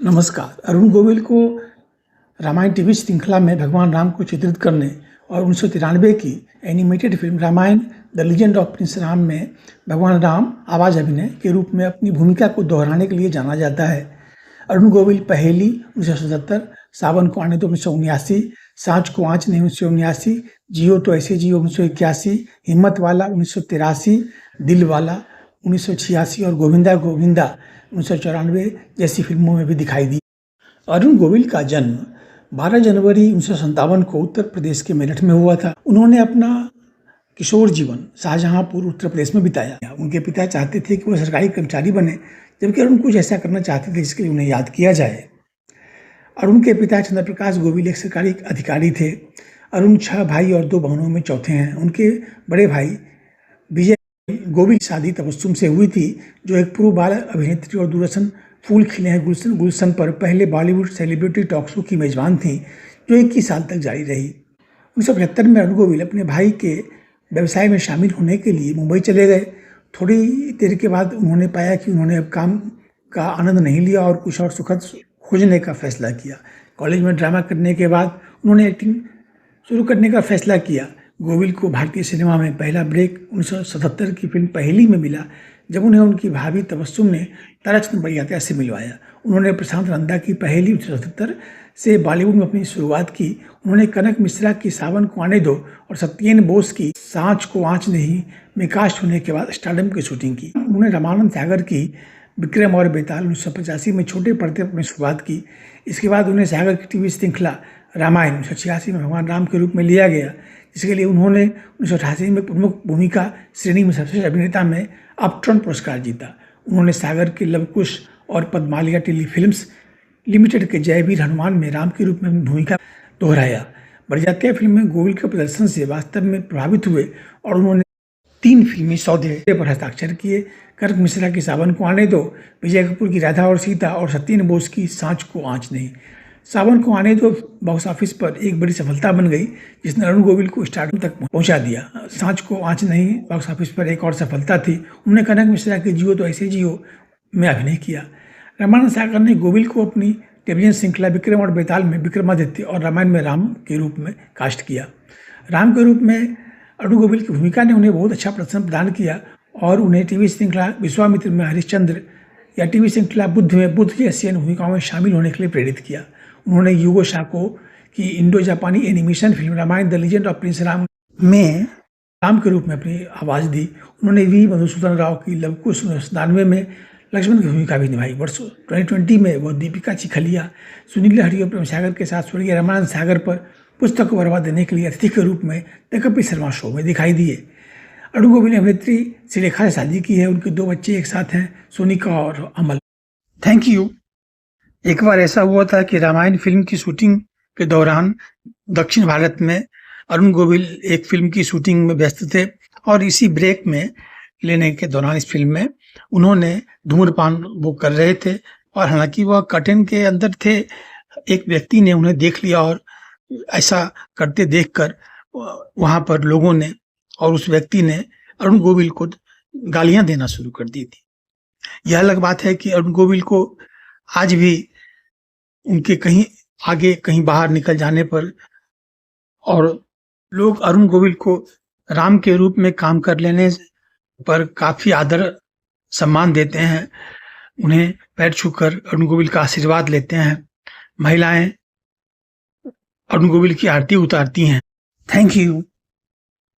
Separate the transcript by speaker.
Speaker 1: नमस्कार। अरुण गोविल को रामायण टीवी श्रृंखला में भगवान राम को चित्रित करने और 1993 की animated film Ramayana the legend of prince Ram में भगवान राम आवाज अभिनय के रूप में अपनी भूमिका को दोहराने के लिए जाना जाता है। अरुण गोविल पहेली 1977, सावन को आने दो 1979, सांच को आँच नहीं 1979, जियो तो ऐसे जियो 1981, हिम्मत वाला 1983, दिल वाला 1986 और गोविंदा गोविंदा 1994 जैसी फिल्मों में भी दिखाई दी। अरुण गोविल का जन्म 12 जनवरी 1957 को उत्तर प्रदेश के मेरठ में हुआ था। उन्होंने अपना किशोर जीवन शाहजहांपुर उत्तर प्रदेश में बिताया। उनके पिता चाहते थे कि वो सरकारी कर्मचारी बने, जबकि अरुण कुछ ऐसा करना चाहते थे जिसके लिए उन्हें याद किया जाए। अरुण के पिता चंद्रप्रकाश गोविल एक सरकारी अधिकारी थे। अरुण 6 भाई और 2 बहनों में चौथे हैं। उनके बड़े भाई विजय गोविल की शादी तबस्सुम से हुई थी, जो एक पूर्व बाल अभिनेत्री और दूरदर्शन फूल खिले हैं गुलशन गुलशन पर पहले बॉलीवुड सेलिब्रिटी टॉक शो की मेजबान थी, जो 21 साल तक जारी रही। 1975 में अरुण गोविल अपने भाई के व्यवसाय में शामिल होने के लिए मुंबई चले गए। थोड़ी देर के बाद उन्होंने पाया कि उन्होंने अब काम का आनंद नहीं लिया और कुछ और सुखद खोजने का फैसला किया। कॉलेज में ड्रामा करने के बाद उन्होंने एक्टिंग शुरू करने का फैसला किया। गोविल को भारतीय सिनेमा में पहला ब्रेक 1977 की फिल्म पहेली में मिला, जब उन्हें उनकी भाभी तबस्सुम ने ताराचंद बड़ियात्या से मिलवाया। उन्होंने प्रशांत नंदा की पहेली 1977 से बॉलीवुड में अपनी शुरुआत की। उन्होंने कनक मिश्रा की सावन को आने दो और सत्येन बोस की सांच को आँच नहीं में कास्ट होने के बाद स्टारडम की शूटिंग की। उन्होंने रामानंद सागर की विक्रम और बेताल 1985 में छोटे पर्दे पर अपनी शुरुआत की। इसके बाद उन्हें सागर की टीवी श्रृंखला रामायण 1986 में भगवान राम के रूप में लिया गया, जिसके लिए उन्होंने 1988 में प्रमुख भूमिका श्रेणी में सर्वश्रेष्ठ अभिनेता में अपटर्न पुरस्कार जीता। उन्होंने सागर के लवकुश और पद्मालिया टेलीफिल्म्स लिमिटेड के जयवीर हनुमान में राम के रूप में भूमिका दोहराया। बड़ियात्या फिल्म में गोविल के प्रदर्शन से वास्तव में प्रभावित हुए और उन्होंने 3 फिल्मी सौदे पर हस्ताक्षर किए। कनक मिश्रा की सावन को आने दो, विजय कपूर की राधा और सीता और सत्येन बोस की सांच को आँच नहीं। सावन को आने दो बॉक्स ऑफिस पर एक बड़ी सफलता बन गई, जिसने अरुण गोविल को स्टारडम तक पहुंचा दिया। सांच को आँच नहीं बॉक्स ऑफिस पर एक और सफलता थी। उन्होंने कनक मिश्रा के जियो तो ऐसे जियो में अभिनय किया। रामानंद सागर ने गोविल को अपनी टेलीविजन श्रृंखला विक्रम और बेताल में विक्रमादित्य और रामायण में राम के रूप में कास्ट किया। राम के रूप में अरुण गोविल की भूमिका ने उन्हें बहुत अच्छा प्रदर्शन प्रदान किया और उन्हें टीवी श्रृंखला विश्वामित्र में हरिश्चंद्र या टीवी श्रृंखला बुद्ध में बुद्ध जैसी भूमिकाओं में शामिल होने के लिए प्रेरित किया। उन्होंने युगो साको की इंडो जापानी animation film Ramayana the legend of prince Ram में राम के रूप में अपनी आवाज़ दी। उन्होंने वी मधुसूदन राव की लवकुश 1997 में लक्ष्मण की भूमिका भी निभाई। वर्ष 2020 में वह दीपिका चिखलिया, सुनील लहरी और प्रेम सागर के साथ स्वर्गीय रामानंद सागर पर पुस्तक को बढ़ावा देने के लिए अतिथि के रूप में द कपिल शर्मा शो में दिखाई दिए। अरुण गोविल ने अभिनेत्री श्रीलेखा से शादी की है। उनके 2 बच्चे एक साथ हैं, सोनिका और अमल। Thank you. एक बार ऐसा हुआ था कि रामायण फिल्म की शूटिंग के दौरान दक्षिण भारत में अरुण गोविल एक फिल्म की शूटिंग में व्यस्त थे और इसी ब्रेक में लेने के दौरान इस फिल्म में उन्होंने धूम्रपान वो कर रहे थे और हालांकि वह कर्टेन के अंदर थे, एक व्यक्ति ने उन्हें देख लिया और ऐसा करते देखकर वहां पर लोगों ने और उस व्यक्ति ने अरुण गोविल को गालियां देना शुरू कर दी थी। यह अलग बात है कि अरुण गोविल को आज भी उनके कहीं आगे कहीं बाहर निकल जाने पर और लोग अरुण गोविल को राम के रूप में काम कर लेने पर काफी आदर सम्मान देते हैं। उन्हें पैर छूकर अरुण गोविल का आशीर्वाद लेते हैं। महिलाएं अरुण गोविल की आरती उतारती हैं। Thank you.